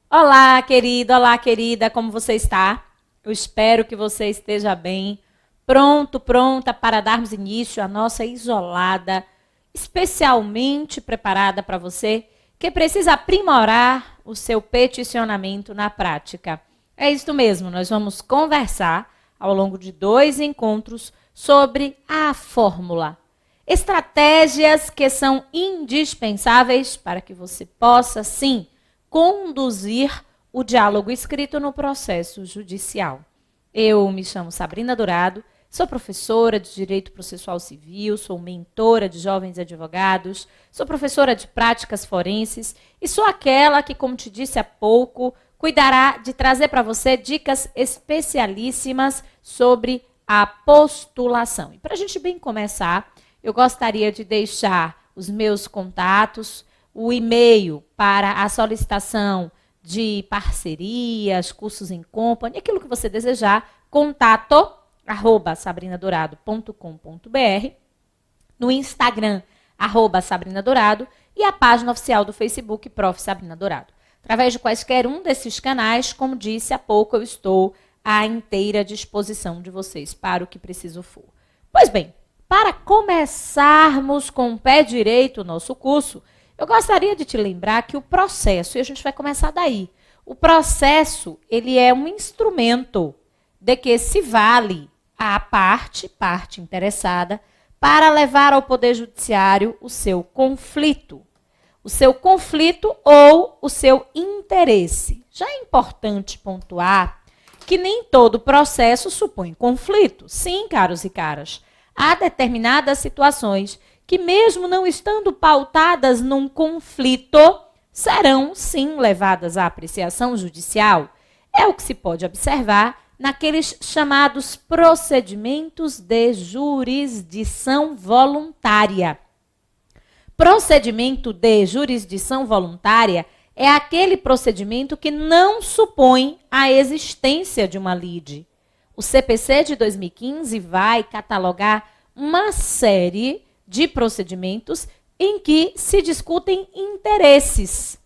Olá, querida, como você está? Eu espero que você esteja bem, pronta para darmos início à nossa isolada, especialmente preparada para você que precisa aprimorar o seu peticionamento na prática. É isso mesmo, nós vamos conversar ao longo de 2 encontros sobre a fórmula. Estratégias que são indispensáveis para que você possa, sim, conduzir o diálogo escrito no processo judicial. Eu me chamo Sabrina Dourado, sou professora de Direito Processual Civil, sou mentora de jovens advogados, sou professora de práticas forenses e sou aquela que, como te disse há pouco, cuidará de trazer para você dicas especialíssimas sobre a postulação. E para a gente bem começar, eu gostaria de deixar os meus contatos, o e-mail para a solicitação de parcerias, cursos em company, aquilo que você desejar, contato@sabrinadourado.com.br, no Instagram, @sabrinadourado, e a página oficial do Facebook, Prof. Sabrina Dourado. Através de quaisquer um desses canais, como disse há pouco, eu estou à inteira disposição de vocês para o que preciso for. Pois bem, para começarmos com o pé direito o nosso curso, eu gostaria de te lembrar que o processo, e a gente vai começar daí, o processo, ele é um instrumento de que se vale a parte interessada, para levar ao Poder Judiciário o seu conflito ou o seu interesse. Já é importante pontuar que nem todo processo supõe conflito. Sim, caros e caras, há determinadas situações que, mesmo não estando pautadas num conflito, serão, sim, levadas à apreciação judicial. É o que se pode observar naqueles chamados procedimentos de jurisdição voluntária. Procedimento de jurisdição voluntária é aquele procedimento que não supõe a existência de uma lide. O CPC de 2015 vai catalogar uma série de procedimentos em que se discutem interesses,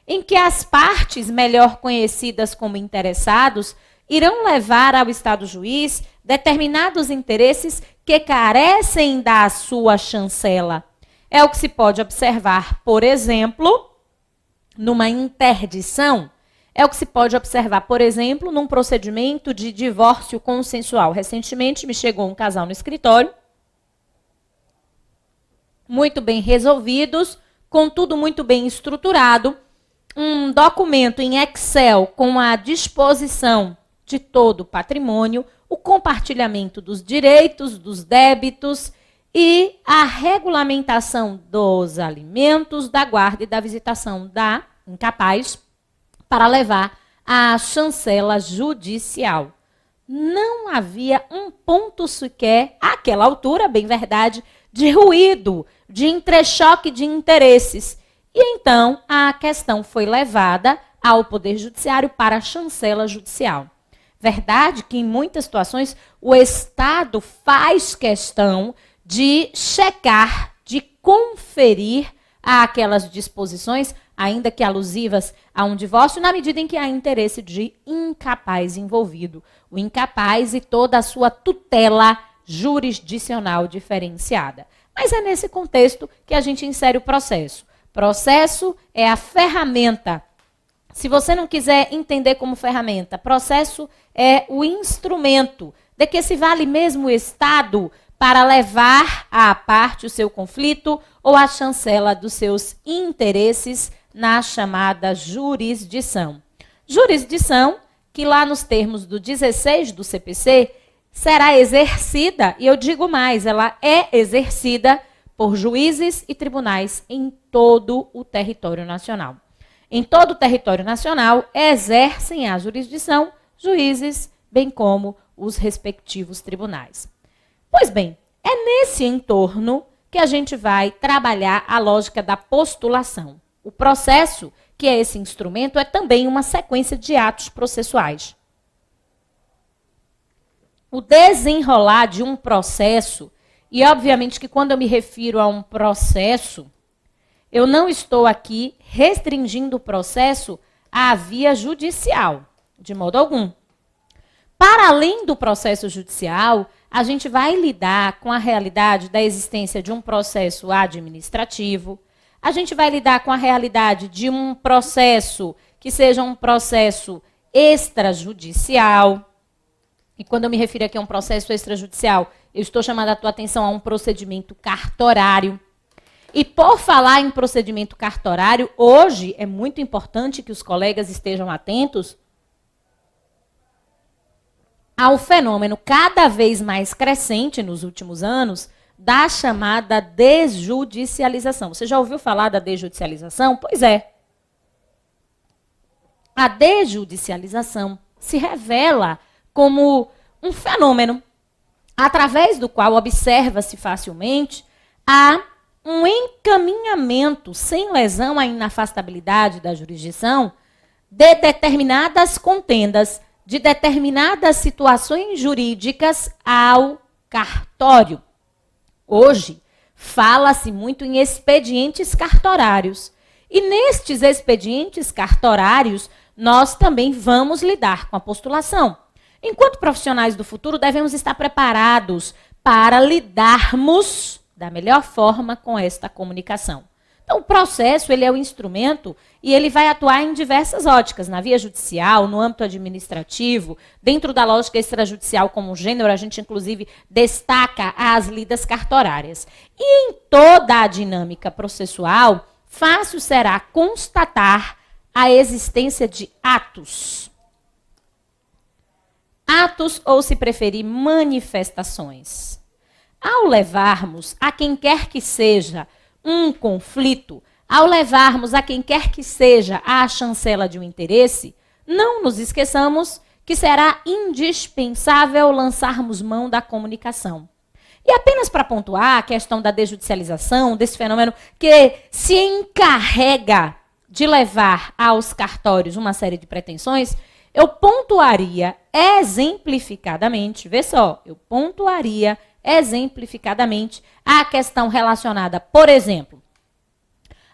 em que as partes, melhor conhecidas como interessados, irão levar ao Estado juiz determinados interesses que carecem da sua chancela. É o que se pode observar, por exemplo, numa interdição. É o que se pode observar, por exemplo, num procedimento de divórcio consensual. Recentemente me chegou um casal no escritório, muito bem resolvidos, com tudo muito bem estruturado, um documento em Excel com a disposição de todo o patrimônio, o compartilhamento dos direitos, dos débitos e a regulamentação dos alimentos, da guarda e da visitação da incapaz para levar à chancela judicial. Não havia um ponto sequer, àquela altura, bem verdade, de ruído, de entrechoque de interesses. E então a questão foi levada ao Poder Judiciário para a chancela judicial. Verdade que em muitas situações o Estado faz questão de checar, de conferir aquelas disposições, ainda que alusivas a um divórcio, na medida em que há interesse de incapaz envolvido. O incapaz e toda a sua tutela jurisdicional diferenciada. Mas é nesse contexto que a gente insere o processo. Processo é a ferramenta. Se você não quiser entender como ferramenta, processo é o instrumento de que se vale mesmo o Estado para levar à parte o seu conflito ou a chancela dos seus interesses na chamada jurisdição. Jurisdição que lá nos termos do 16 do CPC será exercida, e eu digo mais, ela é exercida por juízes e tribunais em todo o território nacional. Em todo o território nacional exercem a jurisdição juízes, bem como os respectivos tribunais. Pois bem, é nesse entorno que a gente vai trabalhar a lógica da postulação. O processo, que é esse instrumento, é também uma sequência de atos processuais. O desenrolar de um processo, e obviamente que quando eu me refiro a um processo, eu não estou aqui restringindo o processo à via judicial, de modo algum. Para além do processo judicial, a gente vai lidar com a realidade da existência de um processo administrativo, a gente vai lidar com a realidade de um processo que seja um processo extrajudicial. E quando eu me refiro aqui a um processo extrajudicial, eu estou chamando a tua atenção a um procedimento cartorário. E por falar em procedimento cartorário, hoje é muito importante que os colegas estejam atentos ao fenômeno cada vez mais crescente nos últimos anos da chamada desjudicialização. Você já ouviu falar da desjudicialização? Pois é. A desjudicialização se revela como um fenômeno através do qual observa-se facilmente um encaminhamento sem lesão à inafastabilidade da jurisdição de determinadas contendas, de determinadas situações jurídicas ao cartório. Hoje, fala-se muito em expedientes cartorários. E nestes expedientes cartorários, nós também vamos lidar com a postulação. Enquanto profissionais do futuro, devemos estar preparados para lidarmos da melhor forma com esta comunicação. Então, o processo ele é o instrumento e ele vai atuar em diversas óticas, na via judicial, no âmbito administrativo, dentro da lógica extrajudicial como gênero, a gente inclusive destaca as lidas cartorárias. E em toda a dinâmica processual, fácil será constatar a existência de atos. Atos, ou se preferir, manifestações. Ao levarmos a quem quer que seja um conflito, ao levarmos a quem quer que seja a chancela de um interesse, não nos esqueçamos que será indispensável lançarmos mão da comunicação. E apenas para pontuar a questão da desjudicialização, desse fenômeno que se encarrega de levar aos cartórios uma série de pretensões, eu pontuaria exemplificadamente, vê só, eu pontuaria exemplificadamente a questão relacionada, por exemplo,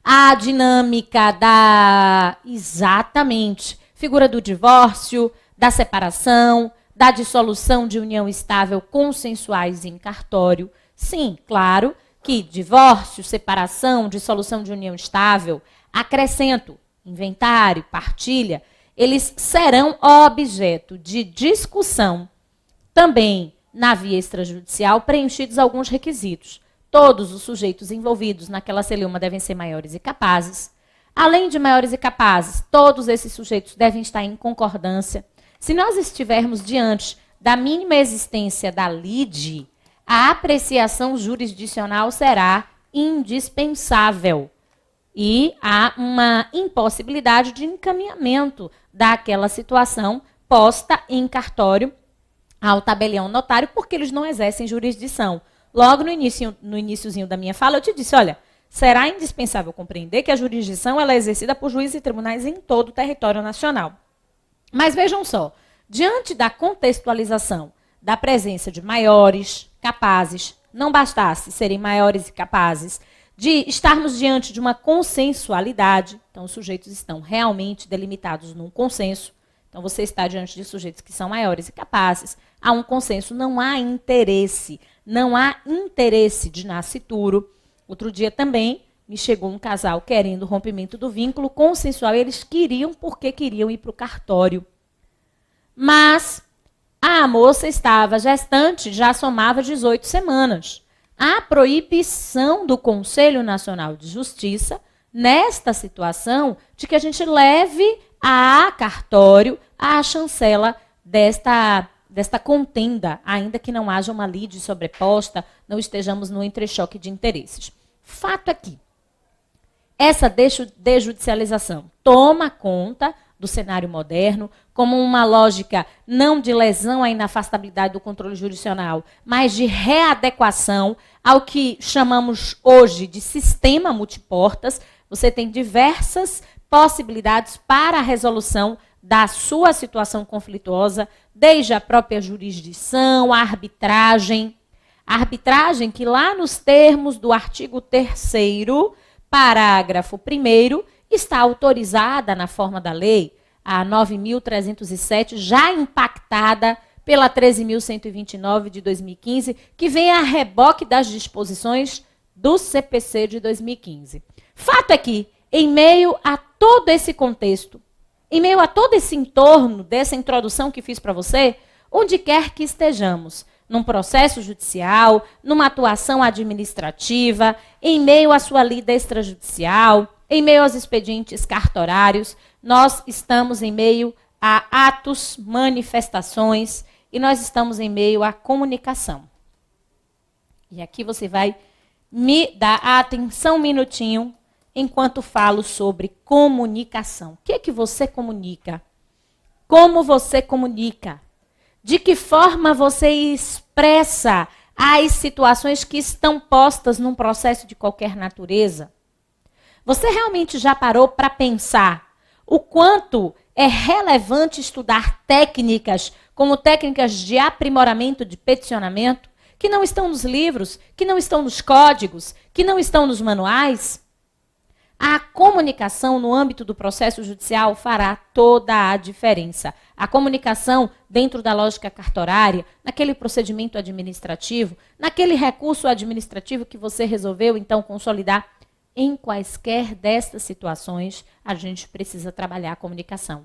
à dinâmica da, exatamente, figura do divórcio, da separação, da dissolução de união estável consensuais em cartório. Sim, claro que divórcio, separação, dissolução de união estável, acrescento, inventário, partilha, eles serão objeto de discussão também na via extrajudicial, preenchidos alguns requisitos. Todos os sujeitos envolvidos naquela celeuma devem ser maiores e capazes. Além de maiores e capazes, todos esses sujeitos devem estar em concordância. Se nós estivermos diante da mínima existência da lide, a apreciação jurisdicional será indispensável. E há uma impossibilidade de encaminhamento daquela situação posta em cartório ao tabelião notário, porque eles não exercem jurisdição. Logo no iniciozinho da minha fala, eu te disse, olha, será indispensável compreender que a jurisdição ela é exercida por juízes e tribunais em todo o território nacional. Mas vejam só, diante da contextualização da presença de maiores, capazes, não bastasse serem maiores e capazes, de estarmos diante de uma consensualidade, então os sujeitos estão realmente delimitados num consenso, então você está diante de sujeitos que são maiores e capazes, há um consenso, não há interesse de nascituro. Outro dia também me chegou um casal querendo o rompimento do vínculo consensual, eles queriam porque queriam ir para o cartório. Mas a moça estava gestante, já somava 18 semanas. Há proibição do Conselho Nacional de Justiça, nesta situação, de que a gente leve a cartório a chancela desta contenda, ainda que não haja uma lide sobreposta, não estejamos no entrechoque de interesses. Fato aqui, essa desjudicialização toma conta do cenário moderno, como uma lógica não de lesão à inafastabilidade do controle jurisdicional, mas de readequação ao que chamamos hoje de sistema multiportas. Você tem diversas possibilidades para a resolução da sua situação conflituosa, desde a própria jurisdição, a arbitragem. A arbitragem que lá nos termos do artigo 3º, parágrafo 1º, está autorizada na forma da lei, a 9.307, já impactada pela 13.129 de 2015, que vem a reboque das disposições do CPC de 2015. Fato é que, em meio a todo esse contexto, em meio a todo esse entorno dessa introdução que fiz para você, onde quer que estejamos, num processo judicial, numa atuação administrativa, em meio à sua lida extrajudicial, em meio aos expedientes cartorários, nós estamos em meio a atos, manifestações, e nós estamos em meio à comunicação. E aqui você vai me dar atenção um minutinho, enquanto falo sobre comunicação. O que é que você comunica? Como você comunica? De que forma você expressa as situações que estão postas num processo de qualquer natureza? Você realmente já parou para pensar o quanto é relevante estudar técnicas como técnicas de aprimoramento de peticionamento, que não estão nos livros, que não estão nos códigos, que não estão nos manuais? A comunicação no âmbito do processo judicial fará toda a diferença. A comunicação dentro da lógica cartorária, naquele procedimento administrativo, naquele recurso administrativo que você resolveu, então, consolidar, em quaisquer destas situações, a gente precisa trabalhar a comunicação.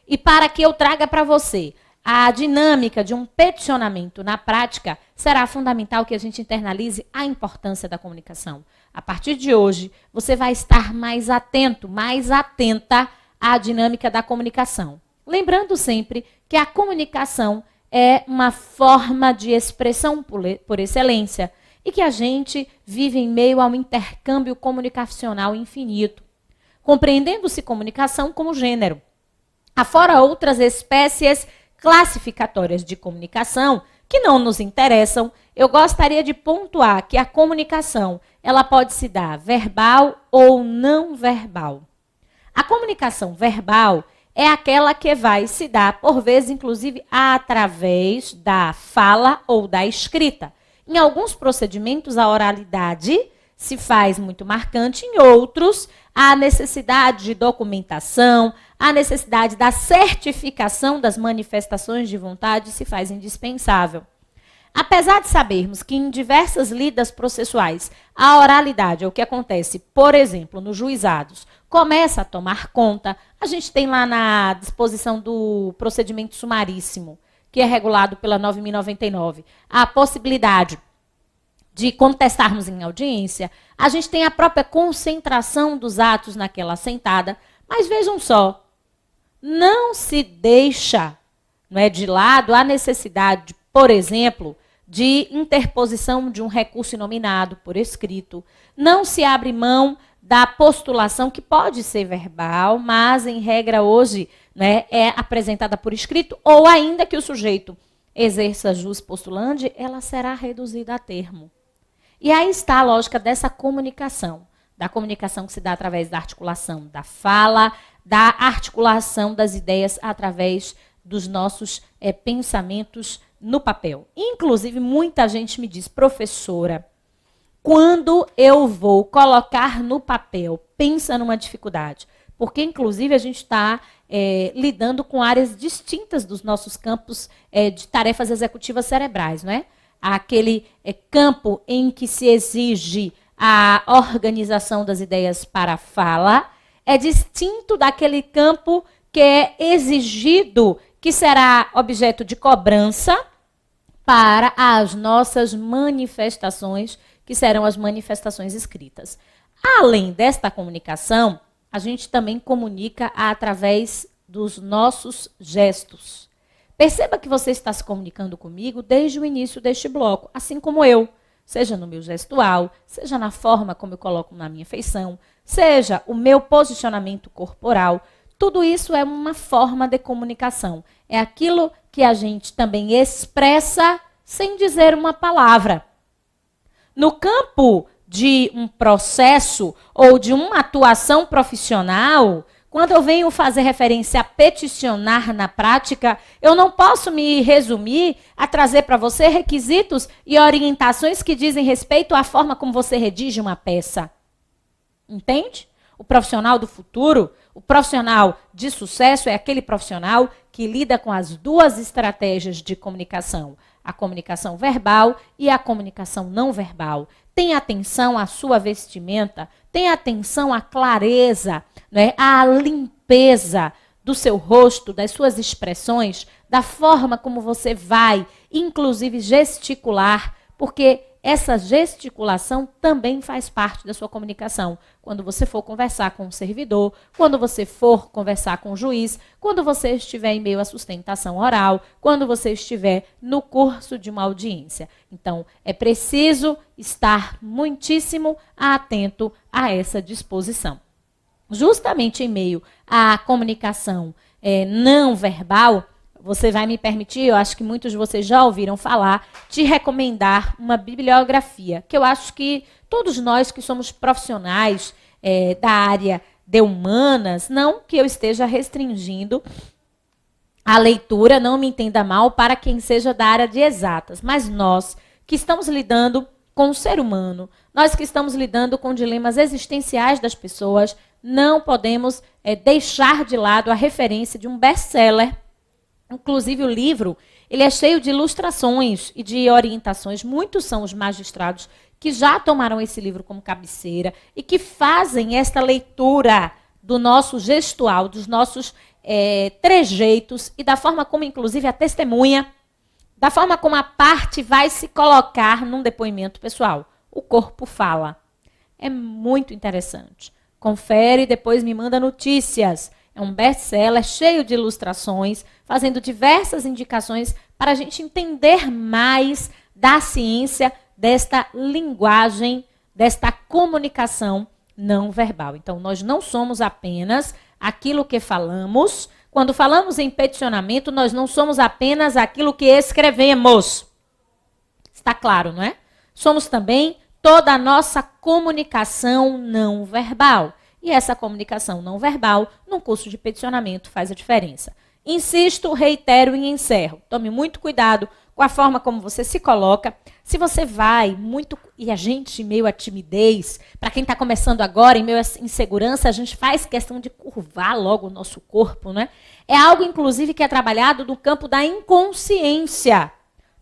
E para que eu traga para você a dinâmica de um peticionamento na prática, será fundamental que a gente internalize a importância da comunicação. A partir de hoje, você vai estar mais atento, mais atenta à dinâmica da comunicação. Lembrando sempre que a comunicação é uma forma de expressão por excelência e que a gente vive em meio a um intercâmbio comunicacional infinito, compreendendo-se comunicação como gênero. Afora outras espécies classificatórias de comunicação que não nos interessam, eu gostaria de pontuar que a comunicação ela pode se dar verbal ou não verbal. A comunicação verbal é aquela que vai se dar, por vezes, inclusive, através da fala ou da escrita. Em alguns procedimentos, a oralidade se faz muito marcante, em outros, a necessidade de documentação, a necessidade da certificação das manifestações de vontade se faz indispensável. Apesar de sabermos que em diversas lidas processuais a oralidade é o que acontece, por exemplo, nos juizados, começa a tomar conta, a gente tem lá na disposição do procedimento sumaríssimo, que é regulado pela 9.099, a possibilidade de contestarmos em audiência, a gente tem a própria concentração dos atos naquela assentada, mas vejam só, não se deixa, não é, de lado a necessidade, por exemplo, de interposição de um recurso inominado por escrito. Não se abre mão da postulação, que pode ser verbal, mas, em regra, hoje, né, é apresentada por escrito, ou ainda que o sujeito exerça jus postulandi, ela será reduzida a termo. E aí está a lógica dessa comunicação, da comunicação que se dá através da articulação da fala, da articulação das ideias através dos nossos pensamentos no papel. Inclusive, muita gente me diz, professora, quando eu vou colocar no papel, pensa numa dificuldade. Porque, inclusive, a gente está lidando com áreas distintas dos nossos campos de tarefas executivas cerebrais, não é? Aquele campo em que se exige a organização das ideias para a fala é distinto daquele campo que é exigido, que será objeto de cobrança para as nossas manifestações, que serão as manifestações escritas. Além desta comunicação, a gente também comunica através dos nossos gestos. Perceba que você está se comunicando comigo desde o início deste bloco, assim como eu, seja no meu gestual, seja na forma como eu coloco na minha feição, seja o meu posicionamento corporal. Tudo isso é uma forma de comunicação. É aquilo que a gente também expressa sem dizer uma palavra. No campo de um processo ou de uma atuação profissional, quando eu venho fazer referência a peticionar na prática, eu não posso me resumir a trazer para você requisitos e orientações que dizem respeito à forma como você redige uma peça. Entende? o profissional do futuro, o profissional de sucesso é aquele profissional que lida com as duas estratégias de comunicação, a comunicação verbal e a comunicação não verbal. Tem atenção à sua vestimenta, tem atenção à clareza, né, à limpeza do seu rosto, das suas expressões, da forma como você vai, inclusive gesticular, porque essa gesticulação também faz parte da sua comunicação. Quando você for conversar com um servidor, quando você for conversar com o juiz, quando você estiver em meio à sustentação oral, quando você estiver no curso de uma audiência. Então, é preciso estar muitíssimo atento a essa disposição. Justamente em meio à comunicação não verbal, você vai me permitir, eu acho que muitos de vocês já ouviram falar, te recomendar uma bibliografia, que eu acho que todos nós que somos profissionais da área de humanas, não que eu esteja restringindo a leitura, não me entenda mal, para quem seja da área de exatas, mas nós que estamos lidando com o ser humano, nós que estamos lidando com dilemas existenciais das pessoas, não podemos deixar de lado a referência de um best-seller. Inclusive, o livro ele é cheio de ilustrações e de orientações. Muitos são os magistrados que já tomaram esse livro como cabeceira e que fazem esta leitura do nosso gestual, dos nossos trejeitos e da forma como, inclusive, a testemunha, da forma como a parte vai se colocar num depoimento pessoal. O corpo fala. É muito interessante. Confere e depois me manda notícias. É um best-seller cheio de ilustrações, fazendo diversas indicações para a gente entender mais da ciência desta linguagem, desta comunicação não verbal. Então, nós não somos apenas aquilo que falamos. Quando falamos em peticionamento, nós não somos apenas aquilo que escrevemos. Está claro, não é? Somos também toda a nossa comunicação não verbal. E essa comunicação não verbal, num curso de peticionamento, faz a diferença. Insisto, reitero e encerro. Tome muito cuidado com a forma como você se coloca. Se você vai muito... E a gente, meio a timidez, para quem está começando agora, em meio a insegurança, a gente faz questão de curvar logo o nosso corpo, né? É algo, inclusive, que é trabalhado no campo da inconsciência.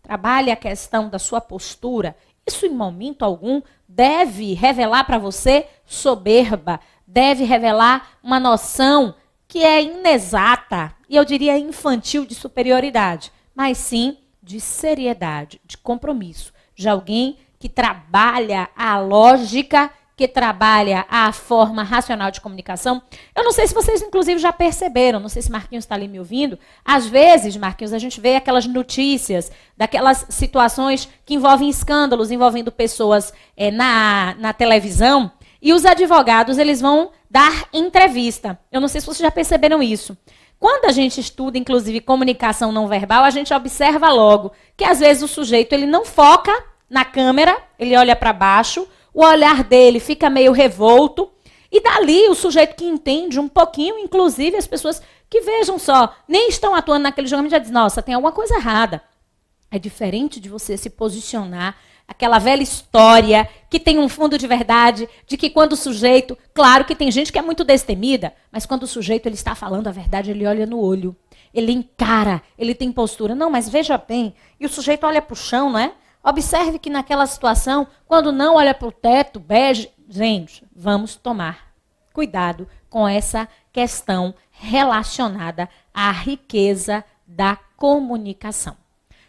Trabalhe a questão da sua postura. Isso, em momento algum, deve revelar para você soberba, deve revelar uma noção que é inexata, e eu diria infantil, de superioridade, mas sim de seriedade, de compromisso, de alguém que trabalha a lógica, que trabalha a forma racional de comunicação. Eu não sei se vocês, inclusive, já perceberam, não sei se Marquinhos está ali me ouvindo, às vezes, Marquinhos, a gente vê aquelas notícias, daquelas situações que envolvem escândalos, envolvendo pessoas na televisão, e os advogados, eles vão dar entrevista. Eu não sei se vocês já perceberam isso. Quando a gente estuda, inclusive, comunicação não verbal, a gente observa logo que, às vezes, o sujeito ele não foca na câmera, ele olha para baixo, o olhar dele fica meio revolto, e dali o sujeito que entende um pouquinho, inclusive as pessoas que, vejam só, nem estão atuando naquele julgamento, já dizem, nossa, tem alguma coisa errada. É diferente de você se posicionar, aquela velha história que tem um fundo de verdade, de que quando o sujeito, claro que tem gente que é muito destemida, mas quando o sujeito ele está falando a verdade, ele olha no olho, ele encara, ele tem postura. Não, mas veja bem, e o sujeito olha para o chão, não é? Observe que naquela situação, quando não olha para o teto, bege, gente, vamos tomar cuidado com essa questão relacionada à riqueza da comunicação.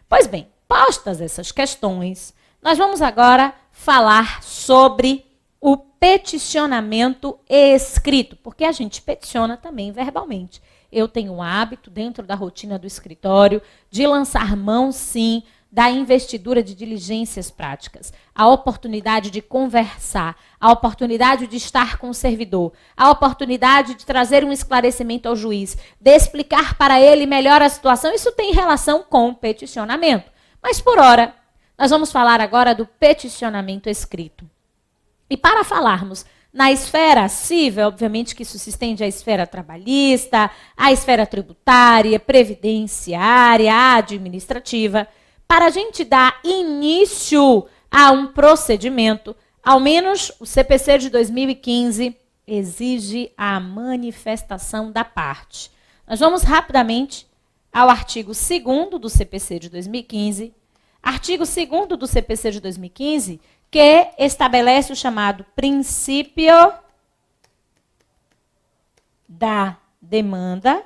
Pois bem, postas essas questões, nós vamos agora falar sobre o peticionamento escrito, porque a gente peticiona também verbalmente. Eu tenho o hábito, dentro da rotina do escritório, de lançar mão, sim, da investidura de diligências práticas, a oportunidade de conversar, a oportunidade de estar com o servidor, a oportunidade de trazer um esclarecimento ao juiz, de explicar para ele melhor a situação. Isso tem relação com o peticionamento. Mas, por ora, nós vamos falar agora do peticionamento escrito. E para falarmos na esfera civil, obviamente que isso se estende à esfera trabalhista, à esfera tributária, previdenciária, administrativa, para a gente dar início a um procedimento, ao menos o CPC de 2015 exige a manifestação da parte. Nós vamos rapidamente ao artigo 2º do CPC de 2015. Artigo 2º do CPC de 2015, que estabelece o chamado princípio da demanda,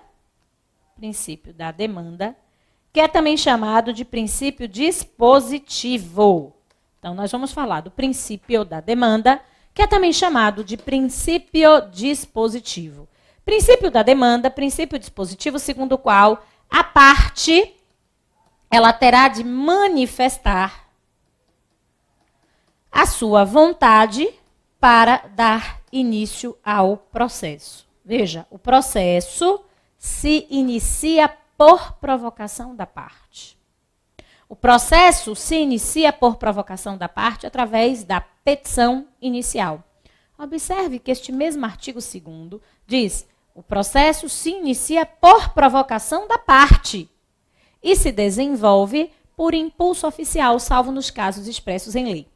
que é também chamado de princípio dispositivo. Então, nós vamos falar do princípio da demanda, que é também chamado de princípio dispositivo. Princípio da demanda, princípio dispositivo, segundo o qual a parte ela terá de manifestar a sua vontade para dar início ao processo. Veja, o processo se inicia por provocação da parte. O processo se inicia por provocação da parte através da petição inicial. Observe que este mesmo artigo 2º diz: o processo se inicia por provocação da parte e se desenvolve por impulso oficial, salvo nos casos expressos em lei.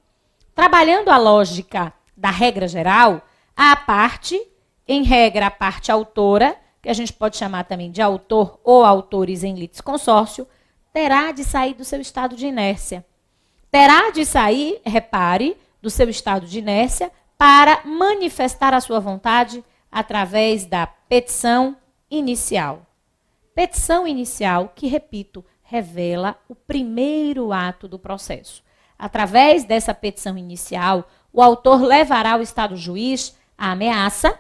Trabalhando a lógica da regra geral, a parte, em regra a parte autora, que a gente pode chamar também de autor ou autores em litisconsórcio, terá de sair do seu estado de inércia. Terá de sair, repare, do seu estado de inércia para manifestar a sua vontade através da petição inicial. Petição inicial que, repito, revela o primeiro ato do processo. Através dessa petição inicial, o autor levará ao Estado juiz a ameaça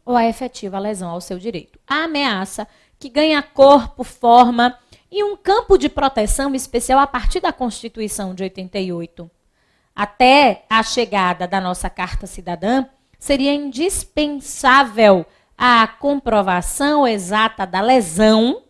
ou a efetiva lesão ao seu direito. A ameaça que ganha corpo, forma e um campo de proteção especial a partir da Constituição de 88. Até a chegada da nossa Carta Cidadã, seria indispensável a comprovação exata da lesão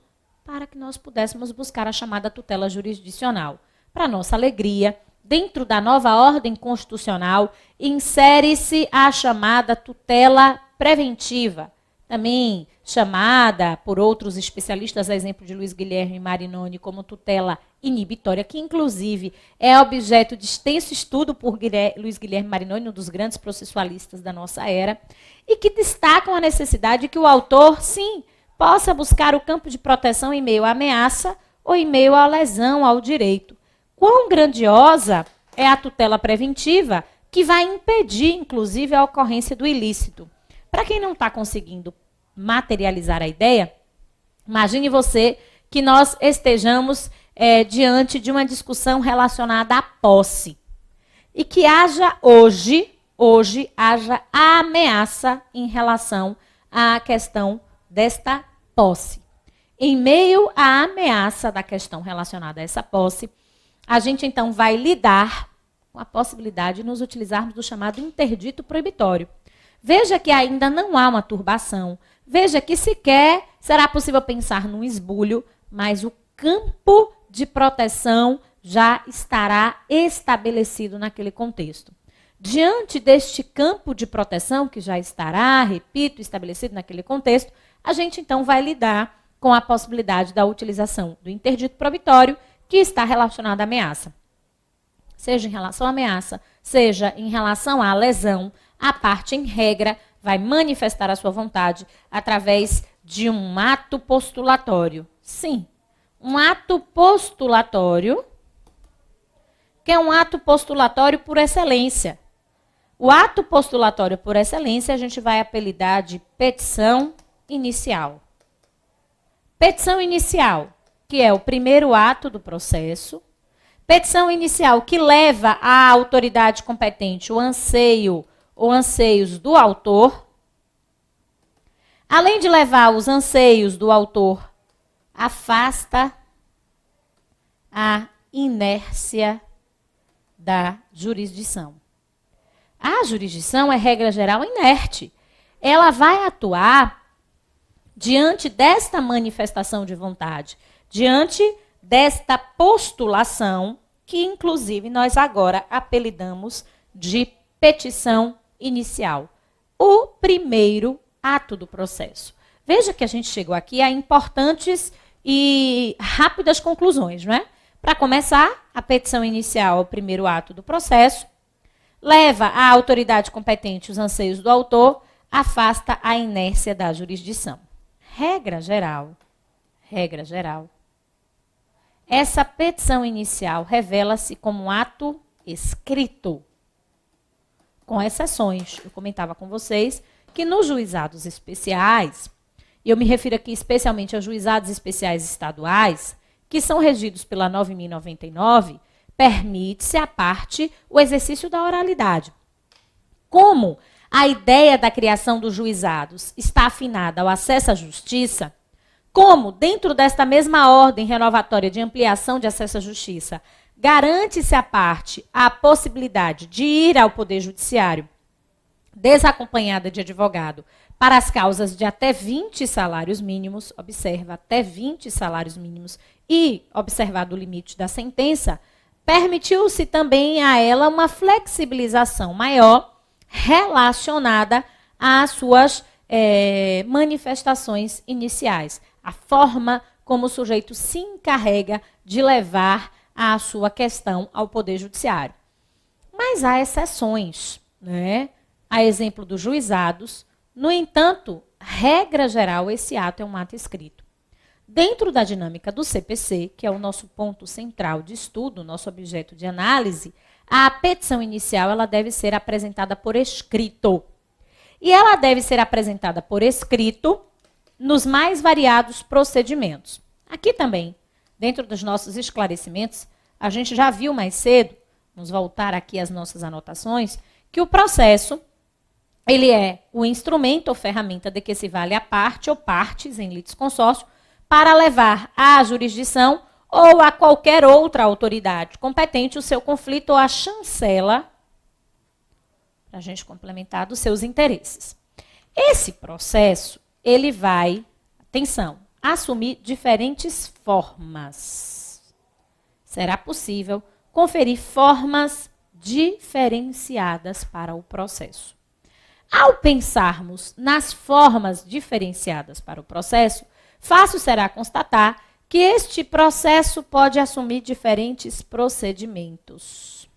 para que nós pudéssemos buscar a chamada tutela jurisdicional. Para nossa alegria, dentro da nova ordem constitucional, insere-se a chamada tutela preventiva, também chamada por outros especialistas, a exemplo de Luiz Guilherme Marinoni, como tutela inibitória, que inclusive é objeto de extenso estudo por Luiz Guilherme Marinoni, um dos grandes processualistas da nossa era, e que destacam a necessidade de que o autor, sim, possa buscar o campo de proteção em meio à ameaça ou em meio à lesão ao direito. Quão grandiosa é a tutela preventiva que vai impedir, inclusive, a ocorrência do ilícito. Para quem não está conseguindo materializar a ideia, imagine você que nós estejamos diante de uma discussão relacionada à posse e que haja hoje haja a ameaça em relação à questão desta posse. Em meio à ameaça da questão relacionada a essa posse, a gente então vai lidar com a possibilidade de nos utilizarmos do chamado interdito proibitório. Veja que ainda não há uma turbação. Veja que sequer será possível pensar num esbulho, mas o campo de proteção já estará estabelecido naquele contexto. Diante deste campo de proteção, que já estará, repito, estabelecido naquele contexto, a gente então vai lidar com a possibilidade da utilização do interdito proibitório, que está relacionado à ameaça. Seja em relação à ameaça, seja em relação à lesão, a parte, em regra, vai manifestar a sua vontade através de um ato postulatório. Sim, um ato postulatório, que é um ato postulatório por excelência. O ato postulatório por excelência a gente vai apelidar de petição inicial. Petição inicial, que é o primeiro ato do processo. Petição inicial que leva à autoridade competente o anseio ou anseios do autor. Além de levar os anseios do autor, afasta a inércia da jurisdição. A jurisdição é, regra geral, inerte. Ela vai atuar diante desta manifestação de vontade, diante desta postulação, que inclusive nós agora apelidamos de petição inicial. O primeiro ato do processo. Veja que a gente chegou aqui a importantes e rápidas conclusões, não é? Para começar, a petição inicial é o primeiro ato do processo, leva à autoridade competente os anseios do autor, afasta a inércia da jurisdição. Regra geral, essa petição inicial revela-se como um ato escrito, com exceções. Eu comentava com vocês que nos juizados especiais, e eu me refiro aqui especialmente aos juizados especiais estaduais, que são regidos pela 9.099, permite-se à parte o exercício da oralidade. Como a ideia da criação dos juizados está afinada ao acesso à justiça, como, dentro desta mesma ordem renovatória de ampliação de acesso à justiça, garante-se à parte a possibilidade de ir ao Poder Judiciário desacompanhada de advogado para as causas de até 20 salários mínimos, observa, até 20 salários mínimos, e observado o limite da sentença, permitiu-se também a ela uma flexibilização maior relacionada às suas manifestações iniciais, a forma como o sujeito se encarrega de levar a sua questão ao Poder Judiciário. Mas há exceções, né? A exemplo dos juizados. No entanto, regra geral, esse ato é um ato escrito. Dentro da dinâmica do CPC, que é o nosso ponto central de estudo, nosso objeto de análise, a petição inicial ela deve ser apresentada por escrito. E ela deve ser apresentada por escrito nos mais variados procedimentos. Aqui também, dentro dos nossos esclarecimentos, a gente já viu mais cedo, vamos voltar aqui às nossas anotações, que o processo, ele é o instrumento ou ferramenta de que se vale a parte ou partes em litisconsórcio para levar à jurisdição ou a qualquer outra autoridade competente o seu conflito ou a chancela, para a gente complementar, dos seus interesses. Esse processo, ele vai, atenção, assumir diferentes formas. Será possível conferir formas diferenciadas para o processo. Ao pensarmos nas formas diferenciadas para o processo, fácil será constatar que este processo pode assumir diferentes procedimentos.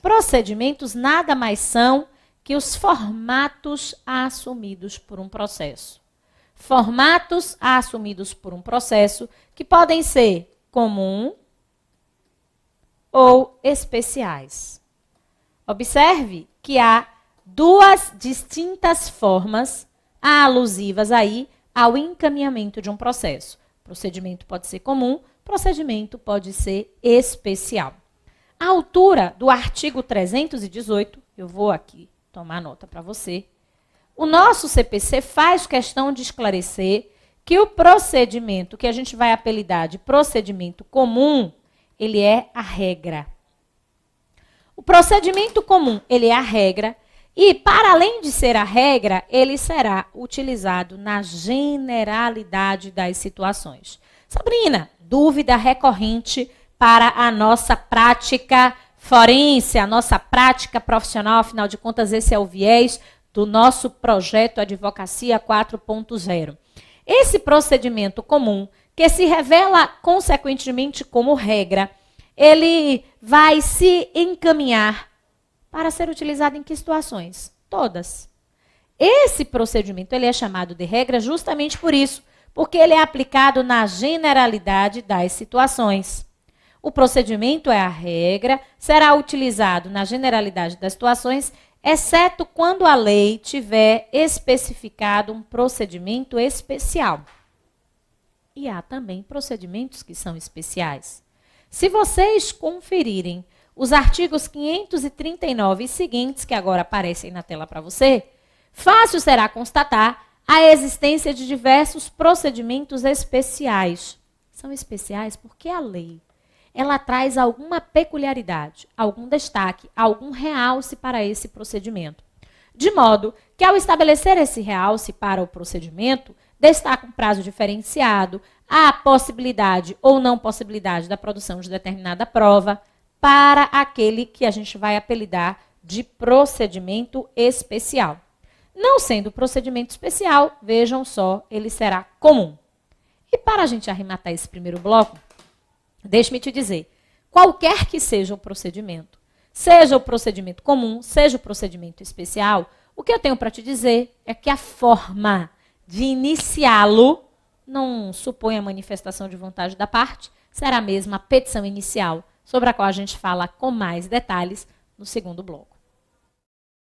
Procedimentos nada mais são que os formatos assumidos por um processo. Formatos assumidos por um processo que podem ser comum ou especiais. Observe que há duas distintas formas alusivas aí ao encaminhamento de um processo. Procedimento pode ser comum, procedimento pode ser especial. A altura do artigo 318, eu vou aqui tomar nota para você, o nosso CPC faz questão de esclarecer que o procedimento que a gente vai apelidar de procedimento comum, ele é a regra. O procedimento comum, ele é a regra, e, para além de ser a regra, ele será utilizado na generalidade das situações. Sabrina, dúvida recorrente para a nossa prática forense, a nossa prática profissional, afinal de contas, esse é o viés do nosso projeto Advocacia 4.0. Esse procedimento comum, que se revela consequentemente como regra, ele vai se encaminhar para ser utilizado em que situações? Todas. Esse procedimento ele é chamado de regra justamente por isso, porque ele é aplicado na generalidade das situações. O procedimento é a regra, será utilizado na generalidade das situações, exceto quando a lei tiver especificado um procedimento especial. E há também procedimentos que são especiais. Se vocês conferirem os artigos 539 e seguintes, que agora aparecem na tela para você, fácil será constatar a existência de diversos procedimentos especiais. São especiais porque a lei, ela traz alguma peculiaridade, algum destaque, algum realce para esse procedimento. De modo que, ao estabelecer esse realce para o procedimento, destaca um prazo diferenciado, a possibilidade ou não possibilidade da produção de determinada prova, para aquele que a gente vai apelidar de procedimento especial. Não sendo procedimento especial, vejam só, ele será comum. E para a gente arrematar esse primeiro bloco, deixe-me te dizer, qualquer que seja o procedimento comum, seja o procedimento especial, O que eu tenho para te dizer é que a forma de iniciá-lo não supõe a manifestação de vontade da parte, será mesmo a petição inicial, sobre a qual a gente fala com mais detalhes no segundo bloco.